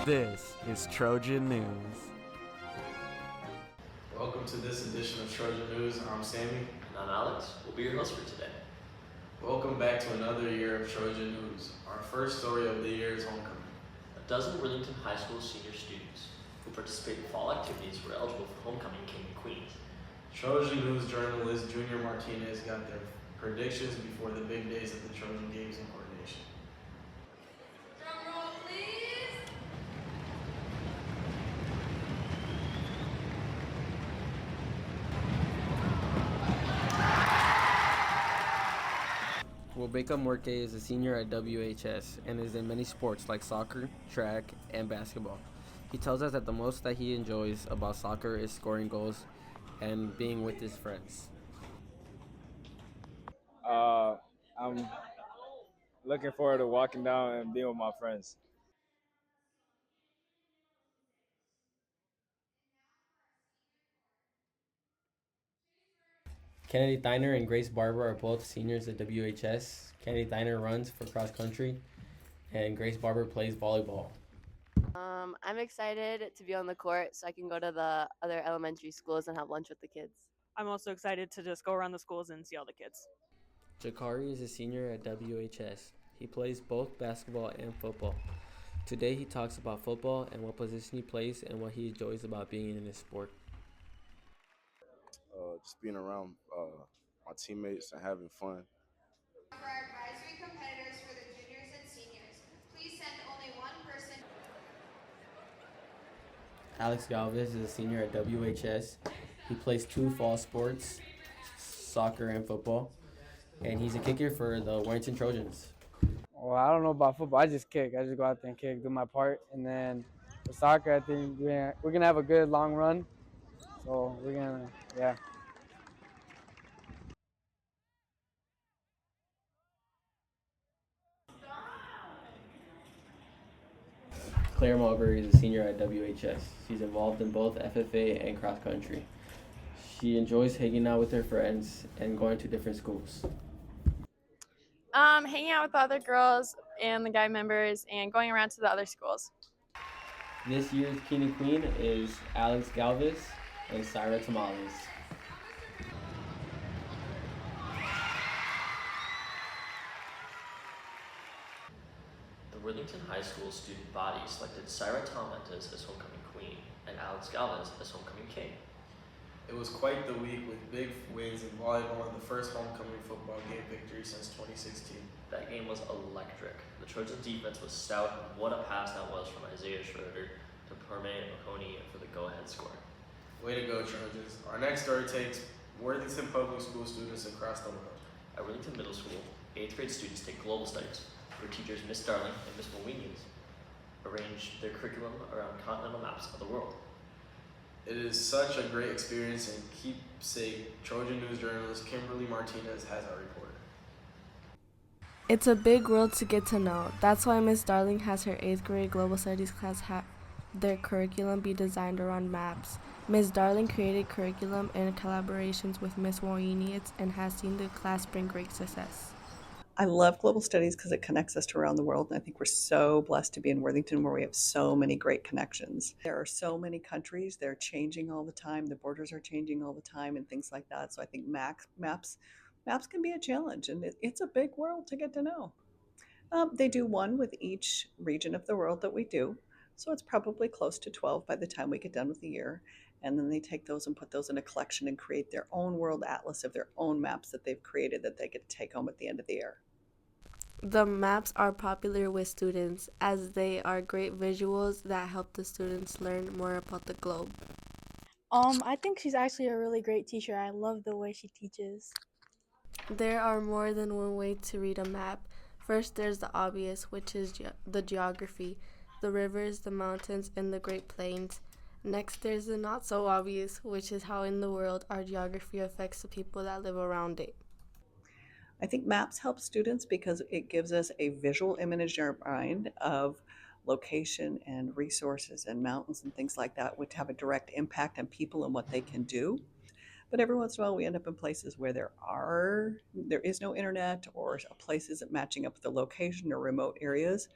This is Trojan News. Welcome to this edition of Trojan News. I'm Sammy. And I'm Alex. We'll be your host for today. Welcome back to another year of Trojan News. Our first story of the year is homecoming. A dozen Worthington High School senior students who participate in fall activities were eligible for homecoming king and queen. Trojan News journalist Junior Martinez got their predictions before the big days of the Trojan Games in coordination. Drum roll, please. Wobeka Morke is a senior at WHS and is in many sports like soccer, track, and basketball. He tells us that the most that he enjoys about soccer is scoring goals and being with his friends. I'm looking forward to walking down and being with my friends. Kennedy Thiner and Grace Barber are both seniors at WHS. Kennedy Thiner runs for cross country, and Grace Barber plays volleyball. I'm excited to be on the court so I can go to the other elementary schools and have lunch with the kids. I'm also excited to just go around the schools and see all the kids. Jakari is a senior at WHS. He plays both basketball and football. Today he talks about football and what position he plays and what he enjoys about being in his sport. Just being around my teammates and having fun. For our advisory competitors for the juniors and seniors, please send only one person. Alex Galvez is a senior at WHS. He plays two fall sports, soccer and football, and he's a kicker for the Warrington Trojans. Well, I don't know about football. I just kick. I just go out there and kick, do my part. And then for soccer, I think we're going to have a good long run. So we're going to, yeah. Claire Mulberry is a senior at WHS. She's involved in both FFA and cross country. She enjoys hanging out with her friends and going to different schools. Hanging out with the other girls and the guy members and going around to the other schools. This year's King and Queen is Alex Galvez and Syra Tamales. The Worthington High School student body selected Syra Talmentas as homecoming queen and Alex Galvez as homecoming king. It was quite the week with big wins in volleyball and the first homecoming football game victory since 2016. That game was electric. The Trojans' defense was stout, and what a pass that was from Isaiah Schroeder to Perme Mahoney for the go-ahead score. Way to go, Trojans. Our next story takes Worthington Public School students across the world. At Worthington Middle School, 8th grade students take global studies, where teachers Miss Darling and Miss Mouinians arrange their curriculum around continental maps of the world. It is such a great experience, and keepsake Trojan News journalist Kimberly Martinez has our report. It's a big world to get to know. That's why Miss Darling has her 8th grade global studies class have their curriculum be designed around maps. Ms. Darling created curriculum in collaborations with Ms. Moynihan and has seen the class bring great success. I love global studies because it connects us to around the world, and I think we're so blessed to be in Worthington where we have so many great connections. There are so many countries, they're changing all the time, the borders are changing all the time and things like that. So I think maps can be a challenge, and it's a big world to get to know. They do one with each region of the world that we do, so it's probably close to 12 by the time we get done with the year. And then they take those and put those in a collection and create their own world atlas of their own maps that they've created that they get to take home at the end of the year. The maps are popular with students as they are great visuals that help the students learn more about the globe. I think she's actually a really great teacher. I love the way she teaches. There are more than one way to read a map. First, there's the obvious, which is the geography, the rivers, the mountains, and the Great Plains. Next, there's the not so obvious, which is how in the world our geography affects the people that live around it. I think maps help students because it gives us a visual image in our mind of location and resources and mountains and things like that, which have a direct impact on people and what they can do. But every once in a while, we end up in places where there is no internet, or a place isn't matching up with the location, or remote areas.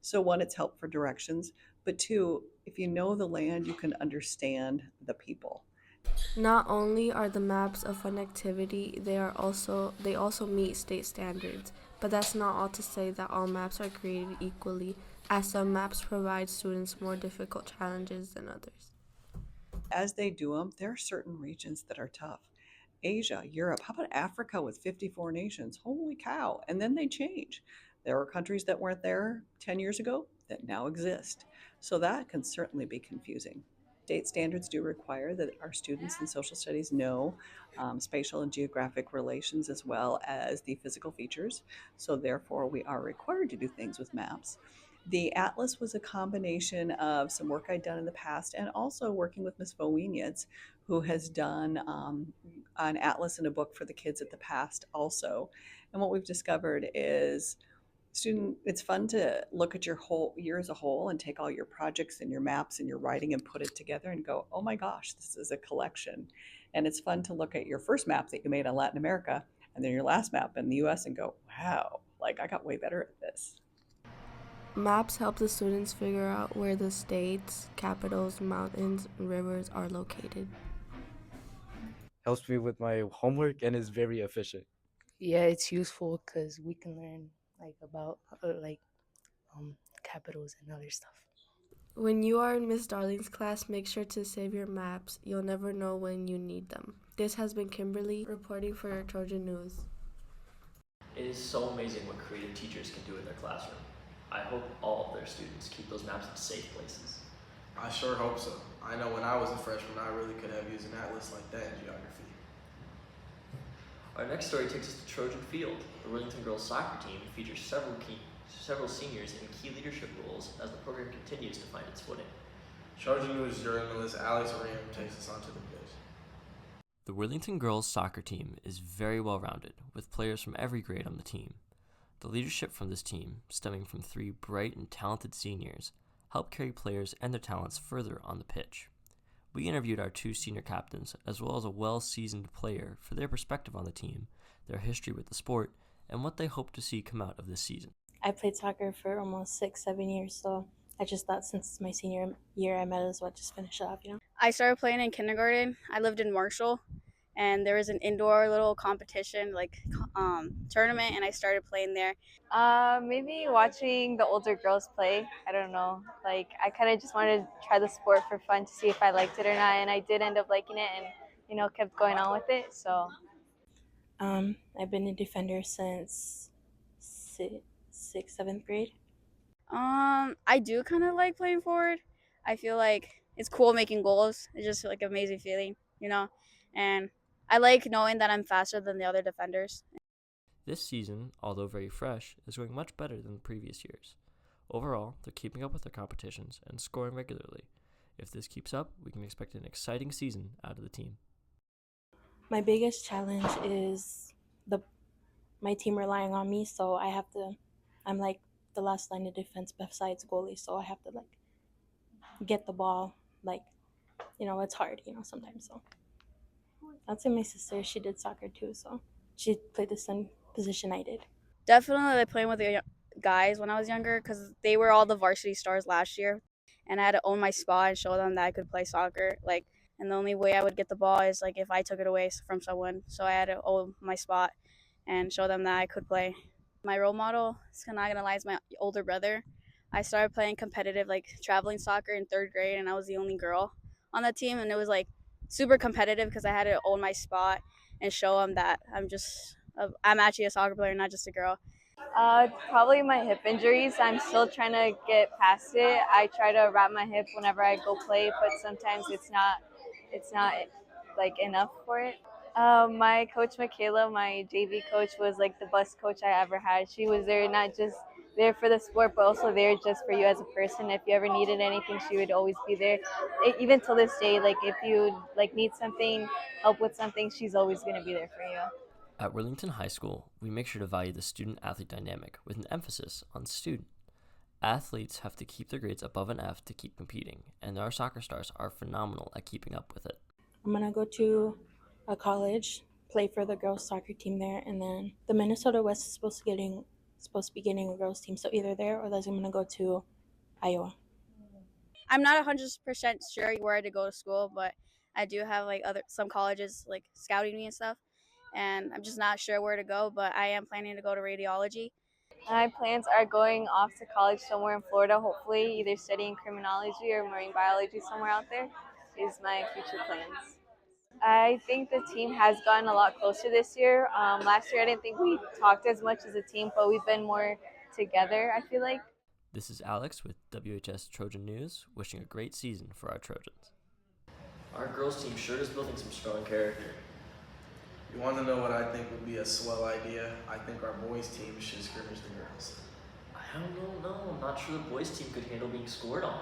So one, it's help for directions, but two, if you know the land, you can understand the people. Not only are the maps a fun activity, they also meet state standards. But that's not all to say that all maps are created equally, as some maps provide students more difficult challenges than others. As they do them, there are certain regions that are tough. Asia, Europe, how about Africa with 54 nations? Holy cow. And then they change. There are countries that weren't there 10 years ago that now exist. So that can certainly be confusing. State standards do require that our students in social studies know spatial and geographic relations as well as the physical features. So therefore, we are required to do things with maps. The atlas was a combination of some work I'd done in the past and also working with Ms. Vowieniec, who has done an atlas and a book for the kids at the past also. And what we've discovered is it's fun to look at your whole year as a whole and take all your projects and your maps and your writing and put it together and go, oh my gosh, this is a collection. And it's fun to look at your first map that you made on Latin America and then your last map in the US and go, wow, like I got way better at this. Maps help the students figure out where the states, capitals, mountains, and rivers are located. Helps me with my homework and is very efficient. Yeah, it's useful because we can learn about capitals and other stuff. When you are in Miss Darling's class, make sure to save your maps. You'll never know when you need them. This has been Kimberly reporting for Trojan News. It is so amazing what creative teachers can do in their classroom. I hope all of their students keep those maps in safe places. I sure hope so. I know when I was a freshman, I really could have used an atlas like that in geography. Our next story takes us to Trojan Field. The Worthington girls soccer team features several seniors in key leadership roles as the program continues to find its footing. Trojan News journalist Alex Ram takes us onto the pitch. The Worthington girls soccer team is very well rounded, with players from every grade on the team. The leadership from this team, stemming from 3 bright and talented seniors, help carry players and their talents further on the pitch. We interviewed our 2 senior captains, as well as a well-seasoned player, for their perspective on the team, their history with the sport, and what they hope to see come out of this season. I played soccer for almost 6-7 years, so I just thought since it's my senior year, I might as well just finish it off, I started playing in kindergarten. I lived in Marshall, and there was an indoor little competition, tournament, and I started playing there. Maybe watching the older girls play. I don't know. I kind of just wanted to try the sport for fun to see if I liked it or not, and I did end up liking it, and kept going on with it. So I've been a defender since 6th, 7th grade. I do kind of like playing forward. I feel like it's cool making goals. It's just like an amazing feeling, and I like knowing that I'm faster than the other defenders. This season, although very fresh, is going much better than the previous years. Overall, they're keeping up with their competitions and scoring regularly. If this keeps up, we can expect an exciting season out of the team. My biggest challenge is my team relying on me, so I'm like the last line of defense besides goalie, so I have to get the ball, it's hard, sometimes. So that's my sister. She did soccer too, so she played the same position I did. Definitely like playing with the guys when I was younger because they were all the varsity stars last year, and I had to own my spot and show them that I could play soccer. And the only way I would get the ball is if I took it away from someone. So I had to own my spot and show them that I could play. My role model, not gonna lie, is my older brother. I started playing competitive traveling soccer in 3rd grade, and I was the only girl on that team, and it was super competitive because I had to own my spot and show them that I'm actually a soccer player, not just a girl. Probably my hip injuries. I'm still trying to get past it. I try to wrap my hip whenever I go play, but sometimes it's not enough for it. My coach Michaela, my JV coach, was the best coach I ever had. She was there not just there for the sport, but also there just for you as a person. If you ever needed anything, she would always be there. Even till this day, if you need something, help with something, she's always gonna be there for you. At Worthington High School, we make sure to value the student-athlete dynamic with an emphasis on student. Athletes have to keep their grades above an F to keep competing, and our soccer stars are phenomenal at keeping up with it. I'm gonna go to a college, play for the girls soccer team there, and then the Minnesota West is supposed to be getting a girls team. So either there or else I'm gonna go to Iowa. I'm not 100% sure where to go to school, but I do have like some colleges like scouting me and stuff, and I'm just not sure where to go. But I am planning to go to radiology. My plans are going off to college somewhere in Florida, hopefully either studying criminology or marine biology somewhere out there is my future plans. I think the team has gotten a lot closer this year. Last year, I didn't think we talked as much as a team, but we've been more together, I feel like. This is Alex with WHS Trojan News, wishing a great season for our Trojans. Our girls team sure is building some strong character. You want to know what I think would be a swell idea? I think our boys team should scrimmage the girls. I don't know. I'm not sure the boys team could handle being scored on.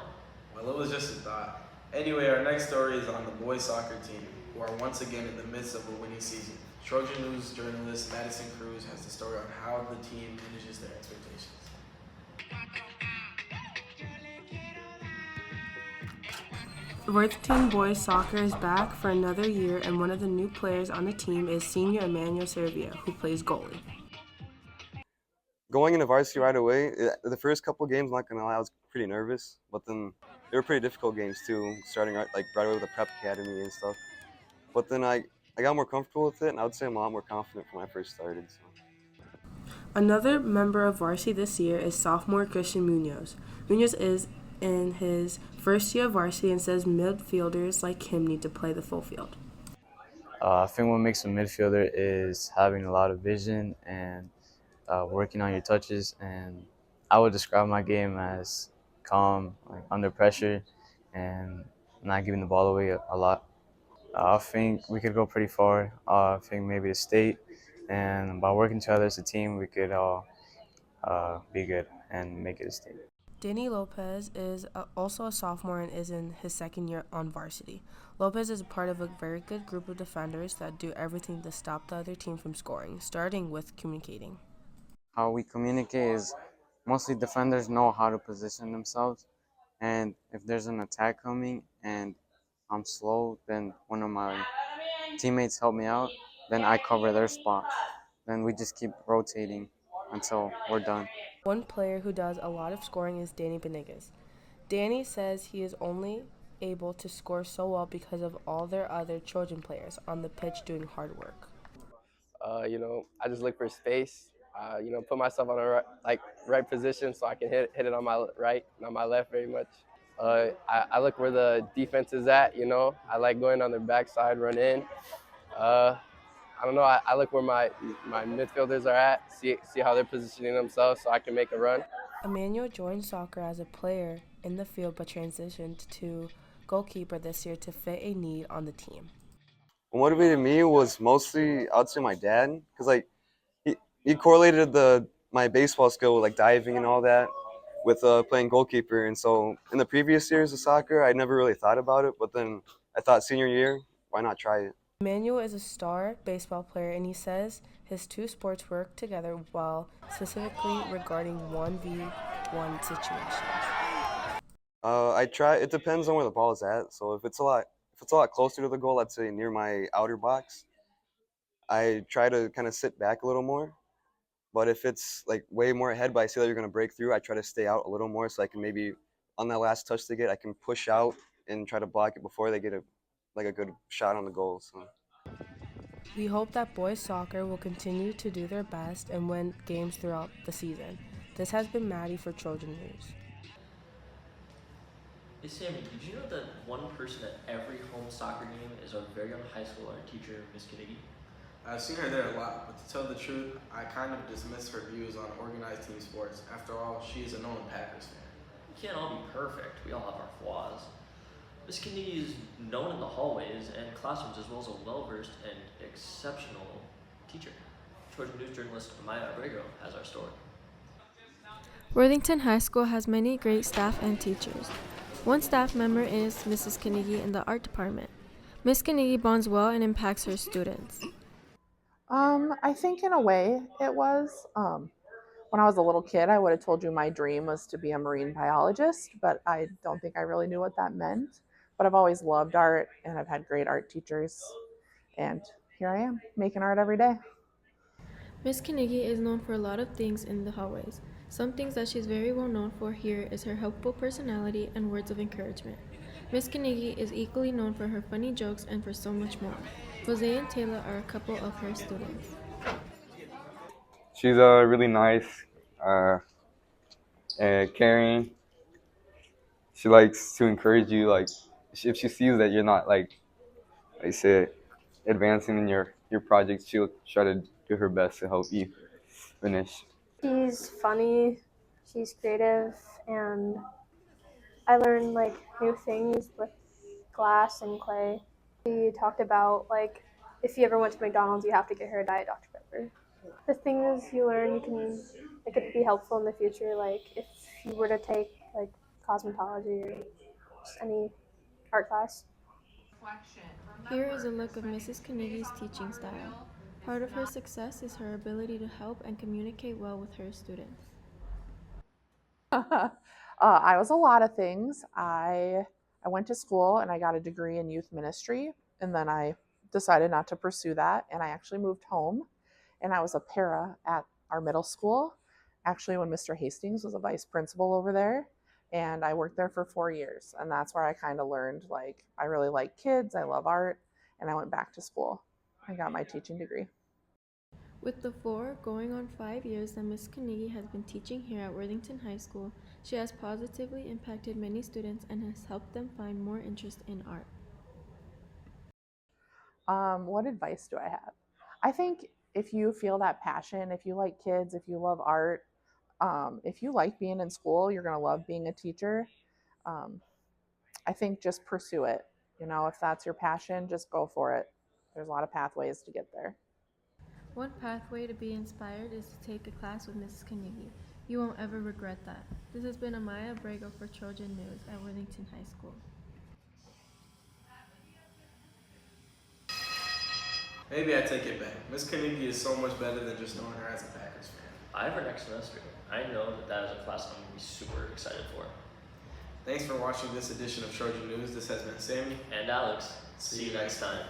Well, it was just a thought. Anyway, our next story is on the boys soccer team, who are once again in the midst of a winning season. Trojan News journalist Madison Cruz has the story on how the team manages their expectations. Worthington boys soccer is back for another year, and one of the new players on the team is senior Emmanuel Servia, who plays goalie. Going into varsity right away, the first couple of games, not gonna lie, I was pretty nervous, but then they were pretty difficult games too, starting right away with the prep academy and stuff. But then I got more comfortable with it, and I would say I'm a lot more confident when I first started. So. Another member of varsity this year is sophomore Christian Munoz. Munoz is in his first year of varsity and says midfielders like him need to play the full field. I think what makes a midfielder is having a lot of vision and working on your touches. And I would describe my game as calm, like under pressure, and not giving the ball away a lot. I think we could go pretty far. I think maybe to state, and by working together as a team, we could all be good and make it a state. Danny Lopez is also a sophomore and is in his second year on varsity. Lopez is a part of a very good group of defenders that do everything to stop the other team from scoring, starting with communicating. How we communicate is mostly defenders know how to position themselves, and if there's an attack coming and I'm slow, then one of my teammates help me out, then I cover their spot. Then we just keep rotating until we're done. One player who does a lot of scoring is Danny Benigas. Danny says he is only able to score so well because of all their other Trojan players on the pitch doing hard work. I just look for space. Put myself on the right position so I can hit it on my right, not my left very much. I look where the defense is at. I like going on their backside, run in. I don't know. I look where my midfielders are at, see how they're positioning themselves so I can make a run. Emmanuel joined soccer as a player in the field but transitioned to goalkeeper this year to fit a need on the team. What motivated me was mostly, I would say, my dad, because he correlated my baseball skill with diving and all that with playing goalkeeper. And so in the previous years of soccer, I never really thought about it, but then I thought senior year, why not try it? Emmanuel is a star baseball player, and he says his two sports work together well, specifically regarding 1v1 situations. I try. It depends on where the ball is at. So if it's a lot closer to the goal, let's say near my outer box, I try to kind of sit back a little more. But if it's way more ahead, but I see that you're going to break through, I try to stay out a little more so I can maybe on that last touch they get, I can push out and try to block it before they get a good shot on the goal. So. We hope that boys soccer will continue to do their best and win games throughout the season. This has been Maddie for Trojan News. Hey Sammy, did you know that one person at every home soccer game is our very own high school art teacher, Miss Carnegie? I've seen her there a lot, but to tell the truth, I kind of dismiss her views on organized team sports. After all, she is a known Packers fan. We can't all be perfect. We all have our flaws. Miss Carnegie is known in the hallways and classrooms as well as a well-versed and exceptional teacher. Trojan News journalist Maya Abrego has our story. Worthington High School has many great staff and teachers. One staff member is Mrs. Carnegie in the art department. Miss Carnegie bonds well and impacts her students. I think in a way it was. When I was a little kid, I would have told you my dream was to be a marine biologist, but I don't think I really knew what that meant. But I've always loved art, and I've had great art teachers. And here I am, making art every day. Miss Carnegie is known for a lot of things in the hallways. Some things that she's very well known for here is her helpful personality and words of encouragement. Miss Carnegie is equally known for her funny jokes and for so much more. Jose and Taylor are a couple of her students. She's really nice, uh, and caring. She likes to encourage you. Like if she sees that you're not like I said advancing in your project, she'll try to do her best to help you finish. She's funny, she's creative, and I learned like new things with glass and clay. She talked about like if you ever went to McDonald's, you have to get her a Diet Dr. Pepper. The things you learn, it could be helpful in the future. Like if you were to take like cosmetology or just any art class. Here is a look of Mrs. Carnegie's teaching style. Part of her success is her ability to help and communicate well with her students. I was a lot of things. I went to school and I got a degree in youth ministry, and then I decided not to pursue that, and I actually moved home, and I was a para at our middle school, actually when Mr. Hastings was a vice principal over there, and I worked there for 4 years, and that's where I kind of learned like I really like kids, I love art, and I went back to school. I got my teaching degree. With the 4 going on 5 years that Miss Carnegie has been teaching here at Worthington High School, she has positively impacted many students and has helped them find more interest in art. What advice do I have? I think if you feel that passion, if you like kids, if you love art, if you like being in school, you're going to love being a teacher. Um, I think just pursue it. You know, if that's your passion, just go for it. There's a lot of pathways to get there. One pathway to be inspired is to take a class with Mrs. Carnegie. You won't ever regret that. This has been Amaya Abrego for Trojan News at Worthington High School. Maybe I take it back. Miss Carnegie is so much better than just knowing her as a Packers fan. I have her next semester. I know that is a class I'm going to be super excited for. Thanks for watching this edition of Trojan News. This has been Sammy and Alex. See you next time.